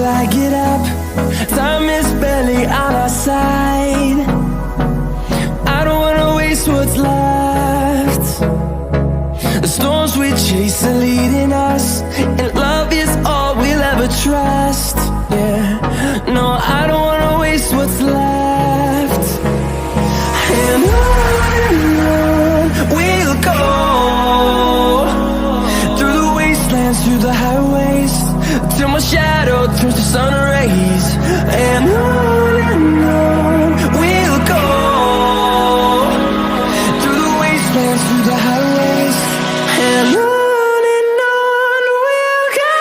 I get up. Time is barely on our side. I don't wanna waste what's left. The storms we chase are leading us, and love is all we'll ever trust. Yeah, no, I don't wanna waste what's left. And on we'll go, through the wastelands, through the highways, till my shadow turns to sun rays. And on we'll go, through the wastelands, through the highways, and on we'll go.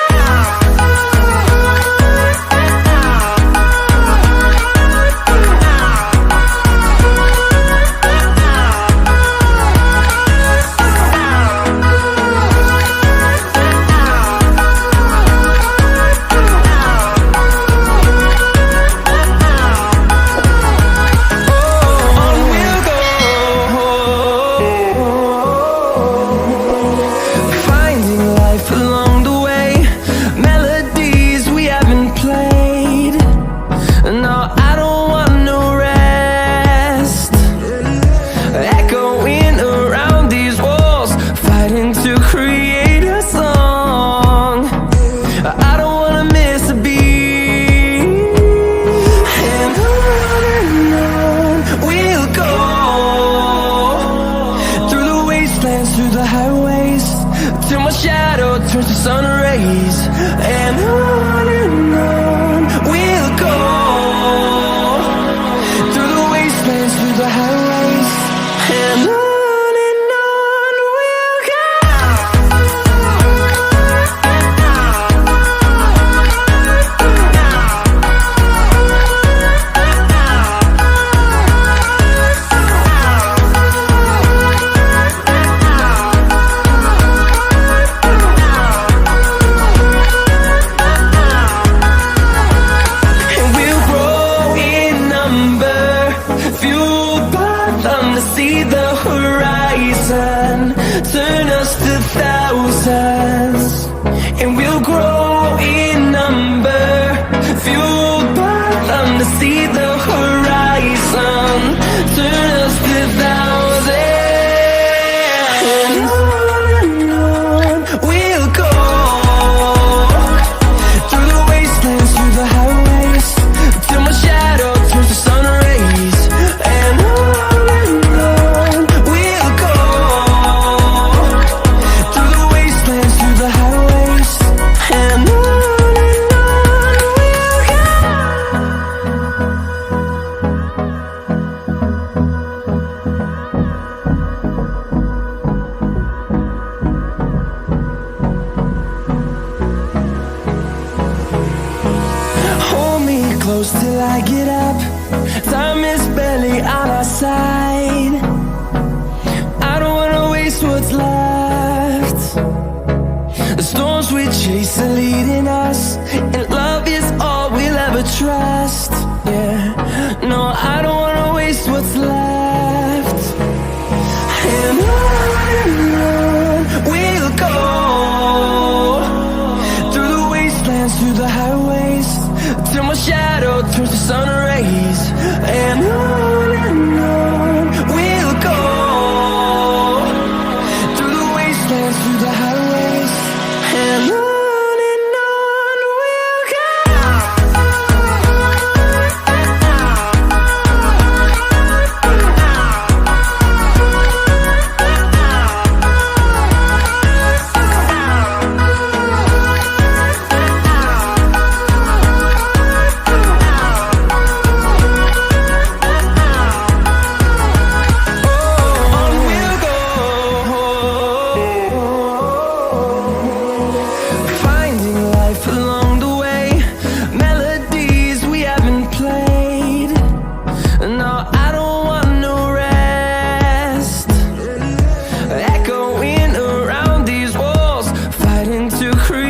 Through the highways, till my shadow turns to sun rays. And on we'll go, through the wastelands, through the highways, and on we'll go. See the horizon, turn us to thousands, and we'll grow in number, fueled by them. To see the horizon, turn us to thousands, and on we'll go, through the wastelands, through the highways, till my shadow turns to sun rays. And close till I get up. Time is barely on our side. I don't wanna waste what's left. The storms we chase are leading us, and love is all we'll ever trust. Yeah, no, I don't wanna waste what's left. And on we'll go, through the wastelands, through the highways, till my shadow turns to sun rays. And on we'll go, through the wastelands, through the highways, and on we'll go. To create